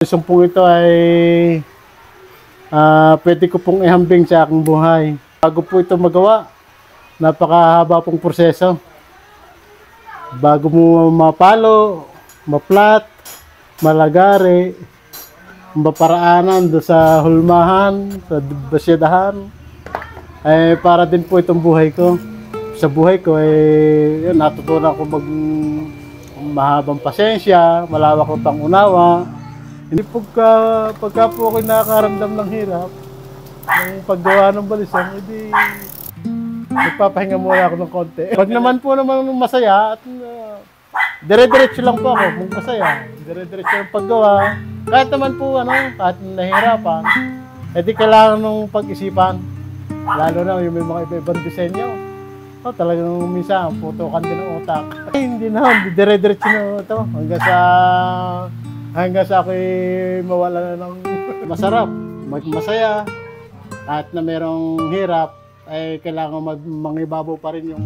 Sumpong ito ay pwede ko pong ihambing sa aking buhay. Bago po ito magawa, napakahaba pong proseso. Bago mo mapalo, maplat, malagari, maparaanan do sa hulmahan, sa basyadahan, ay para din po itong buhay ko. Sa buhay ko ay natutunan ko mahabang pasensya, malawak ng pangunawa. Hindi pagka po ako nakakaramdam ng hirap, ng paggawa ng balisong, hindi nagpapahinga muna ako ng konti. Pag naman masaya at dire-diretso lang po ako, masaya. Dire-diretso yung paggawa. Kahit naman po kahit nahihirapan, di kailangan ng pag-isipan. Lalo na yung may mga iba-ibang disenyo. Talagang minsan, putukan din ng utak. Hindi na, dire-diretso na ito. Hanggang sa ako'y mawala na ng masarap, masaya. At na merong hirap, ay kailangan mangibabaw pa rin yung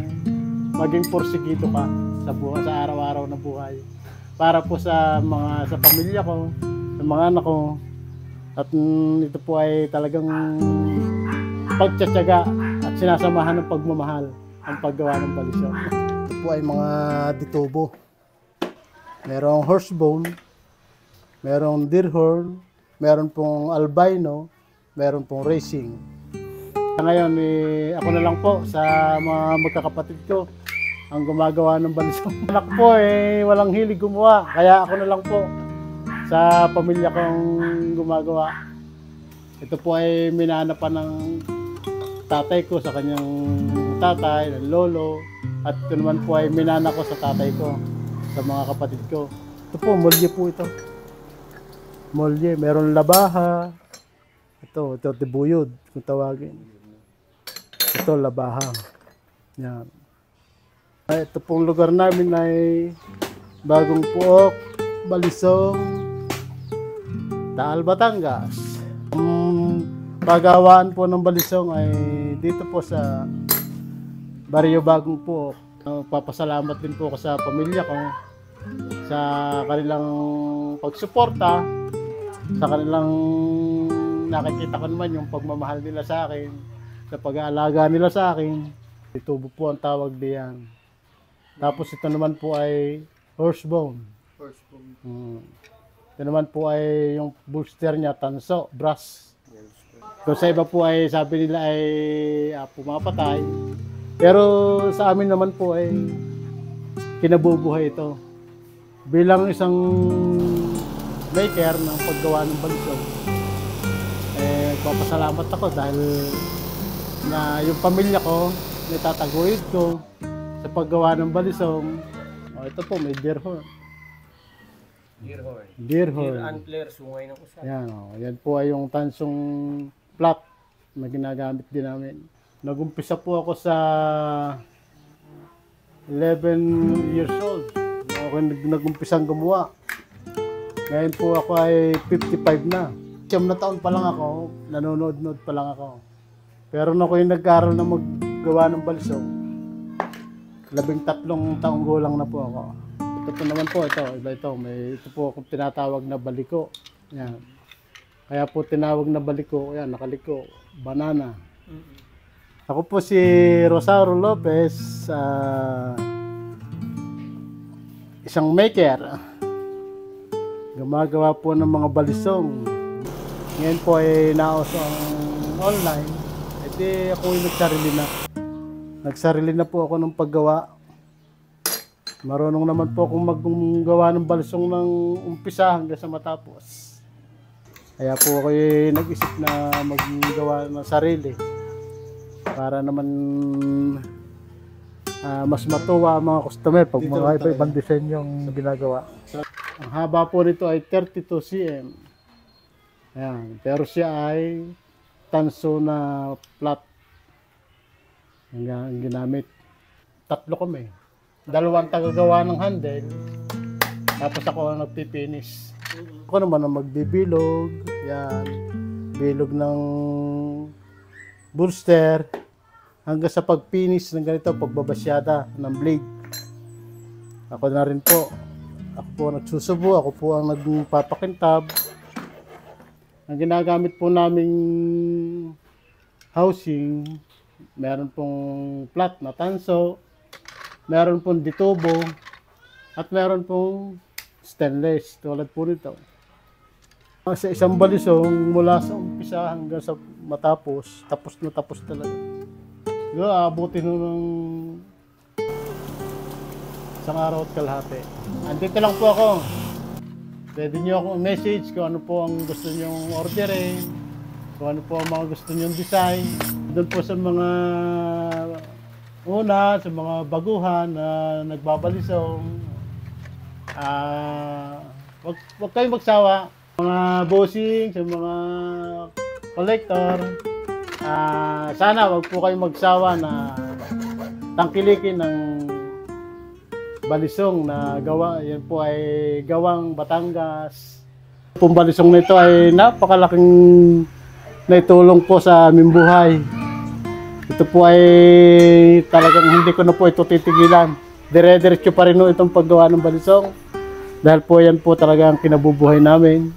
maging porsigido ka sa buhay, sa araw-araw na buhay. Para po sa pamilya ko, sa mga anak ko. At ito po ay talagang pagtsatsaga at sinasamahan ng pagmamahal ang paggawa ng balisong. Ito po ay mga ditubo. Merong horsebone, merong deerhorn, meron pong albino, meron pong racing. Ngayon, ako na lang po sa mga magkakapatid ko ang gumagawa ng balisong. Anak po walang hilig gumawa, kaya ako na lang po sa pamilya kong gumagawa. Ito po ay minanapan ng tatay ko sa kanyang tatay, ng lolo, at ito naman po ay minana ko sa tatay ko, sa mga kapatid ko. Ito po, molye po ito. Molye, meron labaha. Ito tibuyod kung tawagin. Ito labaha. Yan. Ito pong lugar namin ay Bagong Puok, Balisong, Taal, Batangas. Ang pagawaan po ng balisong ay dito po sa Barrio Bagong Puok. Papasalamat din po ako sa pamilya ko sa kanilang pagsuporta, sa kanilang nakikita ko naman yung pagmamahal nila sa akin, sa pag-aalaga nila sa akin. Tubo po ang tawag diyan. Tapos ito naman po ay horsebone. Ito naman po ay yung booster niya, tanso, brass. Kung sa iba po ay sabi nila ay pumapatay. Pero sa amin naman po ay kinabubuhay ito. Bilang isang maker ng paggawa ng balisong, papasalamat ako dahil na yung pamilya ko, nitataguyod ko sa paggawa ng balisong. Ito po, may deerhorn. Deer antler, sungay ng usa. Yan po ay yung tansong plat na ginagamit din namin. Nagumpisa po ako sa 11 years old. Ako nagumpisang gumawa. Ngayon po ako ay 55 na. 9 na taon pa lang ako, nanonood-nood pa lang ako. Pero nung ako yung nag-aaral na maggawa ng balisong, 13 taong gulang na po ako. Ito po naman po, ito po akong tinatawag na baliko. Yan. Kaya po tinawag na baliko, yan, nakaliko, banana. Ako po si Rosario Lopez, isang maker. Gumagawa po ng mga balisong. Ngayon po ay nauso ang online. Ako yung nagsarili na. Nagsarili na po ako ng paggawa. Marunong naman po akong maggawa ng balisong ng umpisa hanggang sa matapos. Kaya po ako nag-isip na maggawa ng sarili. Para naman mas matuwa ang mga customer pag mga iba-ibang disenyo yung ginagawa. Ang haba po nito ay 32 cm. Ayan. Pero siya ay tanso na flat ang ginamit. 3 kami. 2 tagagawa ng handle. Tapos ako ang nagpipinis. Ako naman ang magbibilog. Yan. Bilog ng booster. Hanggang sa pagpinis ng ganito, pagbabasyada ng blade. Ako na rin po. Ako po ang nagsusubo. Ako po ang nagpapakintab. Ang ginagamit po naming housing, meron pong flat na tanso, meron pong ditubo, at meron pong stainless, tulad po nito. Sa isang balisong, mula sa umpisa hanggang sa matapos, tapos na tapos talaga. Yung aabutin ng isang araw at kalahati. Andito lang po ako. Pwede nyo akong message kung ano po ang gusto nyong orderin, kung ano po ang mga gusto nyong design. Doon po sa mga una, sa mga baguhan na nagbabalisong, wag kayong magsawa. Mga bossing, sa mga collector, sana wag po kayong magsawa na tangkilikin ng balisong na gawa. Yan po ay gawang Batangas. Yung balisong nito ay napakalaking naitulong po sa aming buhay. Ito po ay talagang hindi ko na po ito titigilan. Dire-diretso pa rin itong paggawa ng balisong. Dahil po yan po talaga ang kinabubuhay namin.